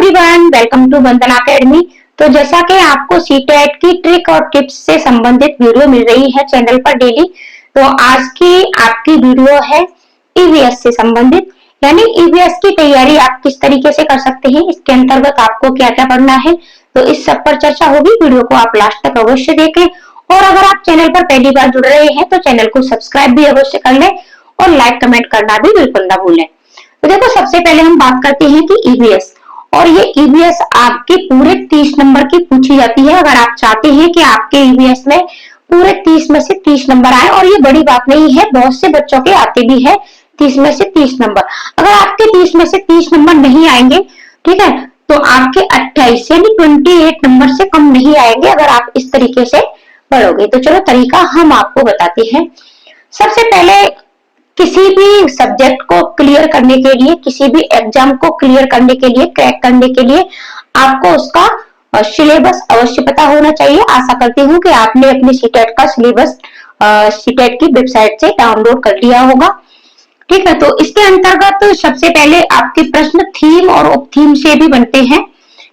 Everyone, welcome to बंधन academy. तो जैसा कि आपको सीटेट की ट्रिक और टिप्स से संबंधित वीडियो मिल रही है चैनल पर डेली, तो आज की आपकी वीडियो है ईवीएस से संबंधित, यानी ईवीएस की तैयारी आप किस तरीके से कर सकते हैं, इसके अंतर्गत आपको क्या क्या पढ़ना है, तो इस सब पर चर्चा होगी। वीडियो को आप लास्ट तक अवश्य देखें और अगर आप चैनल पर पहली बार जुड़ रहे हैं तो चैनल को सब्सक्राइब भी अवश्य कर लें और लाइक कमेंट करना भी बिल्कुल ना भूलें। तो देखो, सबसे पहले हम बात करते हैं कि ईवीएस, और ये ईवीएस आपके पूरे 30 नंबर की पूछी जाती है। अगर आप चाहते हैं कि आपके ईवीएस में पूरे 30 में से 30 नंबर आए, और ये बड़ी बात नहीं है, बहुत से बच्चों के आते भी है 30 में से 30 नंबर। अगर आपके 30 में से 30 नंबर नहीं आएंगे, ठीक है, तो आपके 28 यानी 28 नंबर से कम नहीं आएंगे अगर आप इस तरीके से पढ़ोगे। तो चलो तरीका हम आपको बताते हैं। सबसे पहले किसी भी सब्जेक्ट को क्लियर करने के लिए, किसी भी एग्जाम को क्लियर करने के लिए, क्रैक करने के लिए आपको उसका सिलेबस अवश्य पता होना चाहिए। आशा करती हूँ कि आपने अपने सीटेट का सिलेबस सीटेट की वेबसाइट से डाउनलोड कर लिया होगा, ठीक है। तो इसके अंतर्गत सबसे पहले आपके प्रश्न थीम और उप थीम से भी बनते हैं,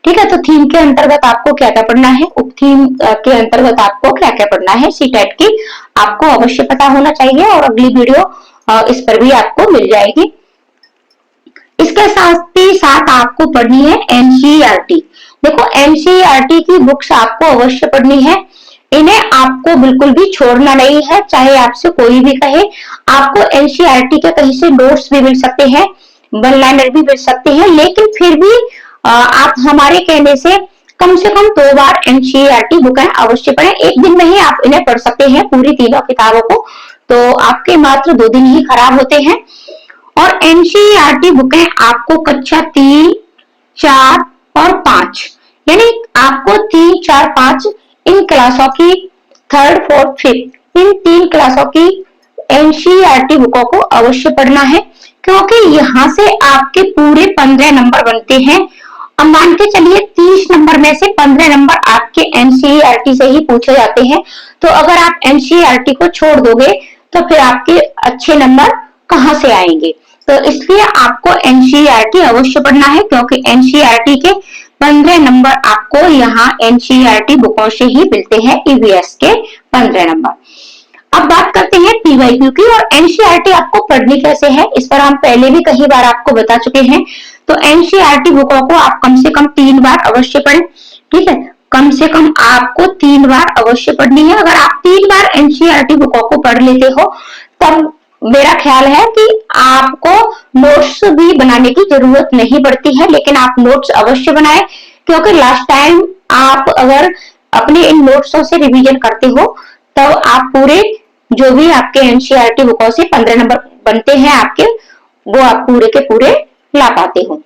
ठीक है। तो थीम के अंतर्गत आपको क्या क्या पढ़ना है, उप थीम के अंतर्गत आपको क्या क्या पढ़ना है, सीटेट की आपको अवश्य पता होना चाहिए, और अगली वीडियो इस पर भी आपको मिल जाएगी। इसके साथ ही साथ आपको पढ़नी है एनसीईआरटी। देखो, एनसीईआरटी की बुक्स आपको अवश्य पढ़नी है, इन्हें आपको बिल्कुल भी छोड़ना नहीं है। चाहे आपसे कोई भी कहे, आपको एनसीईआरटी के कहीं से नोट्स भी मिल सकते हैं, वन लाइनर भी मिल सकते हैं, लेकिन फिर भी आप हमारे कहने से कम 2 बार एनसीईआरटी बुक अवश्य पढ़ें। एक दिन में ही आप इन्हें पढ़ सकते हैं, पूरी तीनों किताबों को, तो आपके मात्र 2 दिन ही खराब होते हैं। और एनसीईआरटी बुकें आपको कक्षा 3, 4 और 5, यानी आपको 3, 4, 5 इन क्लासों की, 3rd, 4th, 5th इन 3 क्लासों की एनसीईआरटी बुकों को अवश्य पढ़ना है, क्योंकि यहाँ से आपके पूरे 15 नंबर बनते हैं। अब मान के चलिए 30 नंबर में से 15 नंबर आपके एनसीईआरटी से ही पूछे जाते हैं, तो अगर आप एनसीईआरटी को छोड़ दोगे तो फिर आपके अच्छे नंबर कहां से आएंगे। तो इसलिए आपको एनसीईआरटी अवश्य पढ़ना है, क्योंकि एनसीईआरटी के 15 नंबर आपको यहाँ एनसीईआरटी बुकों से ही मिलते हैं, ईवीएस के 15 नंबर। अब बात करते हैं पीवाईक्यू की, और एनसीईआरटी आपको पढ़नी कैसे है, इस पर हम पहले भी कई बार आपको बता चुके हैं। तो एनसीईआरटी बुकों को आप कम से कम 3 बार अवश्य पढ़ें, ठीक है, कम से कम आपको 3 बार अवश्य पढ़नी है। अगर आप 3 बार एनसीईआरटी बुकों को पढ़ लेते हो, तब मेरा ख्याल है कि आपको नोट्स भी बनाने की जरूरत नहीं पड़ती है, लेकिन आप नोट्स अवश्य बनाएं, क्योंकि लास्ट टाइम आप अगर अपने इन नोट्सों से रिवीजन करते हो, तब आप पूरे जो भी आपके एनसीईआरटी बुकों से 15 नंबर बनते हैं आपके, वो आप पूरे के पूरे ला पाते हो।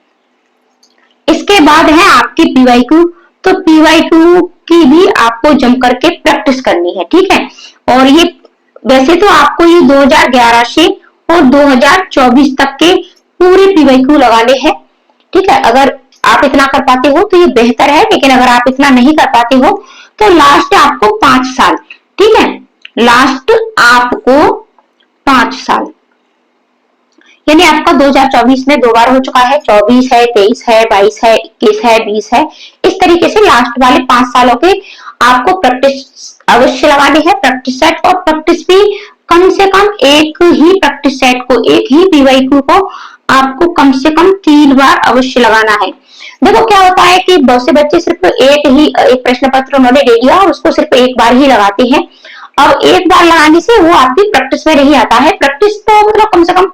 इसके बाद है आपकी पीवाईक्यू। तो पीवाईक्यू की भी आपको जम करके प्रैक्टिस करनी है, ठीक है। और ये वैसे तो आपको ये 2011 से और 2024 तक के पूरे पीवाईक्यू लगाने हैं, ठीक है। अगर आप इतना कर पाते हो तो ये बेहतर है, लेकिन अगर आप इतना नहीं कर पाते हो तो लास्ट आपको 5 साल, ठीक है, लास्ट आपको 5 साल, यानी आपका 2024 में 2 बार हो चुका है, 24 है, 23 है, 22 है, 21 है, 20 है, इस तरीके से लास्ट वाले 5 सालों के आपको प्रैक्टिस अवश्य लगाने हैं, प्रैक्टिस सेट। और प्रैक्टिस भी कम से कम एक ही प्रैक्टिस सेट को, एक ही पीवाईक्यू को आपको कम से कम 3 बार अवश्य लगाना है। देखो, क्या होता है कि बहुत से बच्चे सिर्फ एक प्रश्न पत्र उन्होंने दे दिया और उसको सिर्फ एक बार ही लगाते हैं। अब एक बार लगाने से वो आपकी प्रैक्टिस में नहीं आता है। प्रैक्टिस तो मतलब कम से कम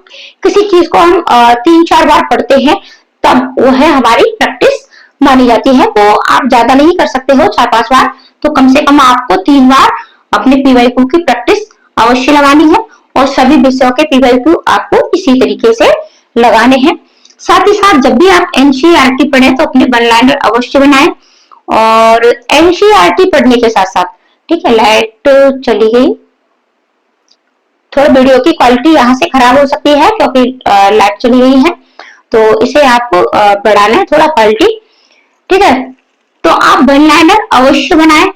किसी चीज को हम 3-4 बार पढ़ते हैं, तब वो है हमारी प्रैक्टिस मानी जाती है। वो आप ज्यादा नहीं कर सकते हो, 4-5 बार, तो कम से कम आपको 3 बार अपने पीवाईक्यू की प्रैक्टिस अवश्य लगानी है, और सभी विषयों के पीवाईक्यू आपको इसी तरीके से लगाने हैं। साथ ही साथ जब भी आप एनसीईआरटी पढ़े तो अपने वन लाइनर अवश्य बनाएं। और एनसीईआरटी पढ़ने के साथ साथ, ठीक है, लाइट चली गई, थोड़ा वीडियो की क्वालिटी यहाँ से खराब हो सकती है क्योंकि लाइट चली गई है, तो इसे आपको बढ़ाना है थोड़ा क्वालिटी, ठीक है। तो आप वन लाइनर अवश्य बनाएं,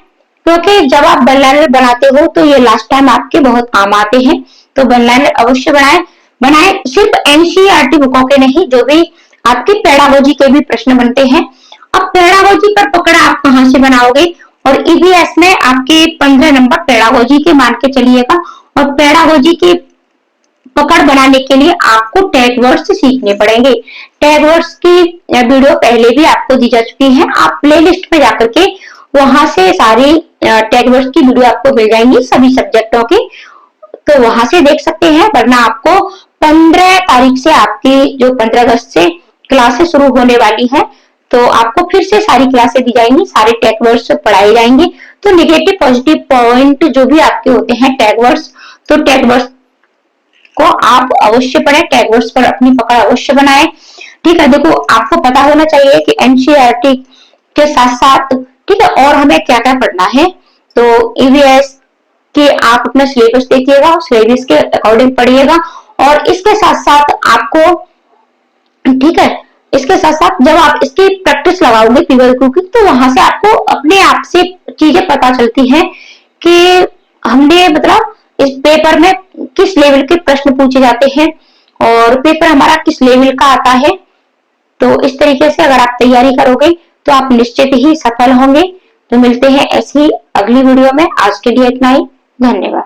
क्योंकि जब आप वन लाइनर बनाते हो तो ये लास्ट टाइम आपके बहुत काम आते हैं। तो वन लाइनर अवश्य बनाएं, सिर्फ एनसीईआरटी बुकों के नहीं, जो भी आपके पेडागोजी के भी प्रश्न बनते हैं अब पेडागोजी पर पकड़ आप कहां से बनाओगे, और ईवीएस में आपके 15 नंबर पेडागोजी के मान के चलिएगा, और पेडागोजी की पकड़ बनाने के लिए आपको टैग वर्ड्स सीखने पड़ेंगे। टैग वर्ड्स की वीडियो पहले भी आपको दी जा चुकी है, आप प्लेलिस्ट में जाकर के वहां से सारी टैग वर्ड्स की वीडियो आपको मिल जाएंगी सभी सब्जेक्टों की, तो वहां से देख सकते हैं। वरना आपको 15 तारीख से आपकी जो 15 अगस्त से क्लासेस शुरू होने वाली है, तो आपको फिर से सारी क्लासेस दी जाएंगी, सारे टैग वर्ड्स पढ़ाए जाएंगे। तो निगेटिव पॉजिटिव पॉइंट जो भी आपके होते हैं टैग वर्ड्स, तो टैग वर्ड्स को आप अवश्य पढ़ें, टैग वर्ड्स पर अपनी पकड़ अवश्य बनाएं। ठीक है, देखो आपको पता होना चाहिए कि एनसीईआरटी के साथ साथ, ठीक है, और हमें क्या क्या पढ़ना है। तो ईवीएस कि आप अपना सिलेबस देखिएगा, सिलेबस के अकॉर्डिंग पढ़िएगा, और इसके साथ साथ आपको, ठीक है, इसके साथ साथ जब आप इसकी प्रैक्टिस लगाओगे पीवर की, तो वहां से आपको अपने आप से चीजें पता चलती हैं कि हमने मतलब इस पेपर में किस लेवल के प्रश्न पूछे जाते हैं और पेपर हमारा किस लेवल का आता है। तो इस तरीके से अगर आप तैयारी करोगे तो आप निश्चित ही सफल होंगे। तो मिलते हैं ऐसी अगली वीडियो में, आज के लिए इतना ही, धन्यवाद।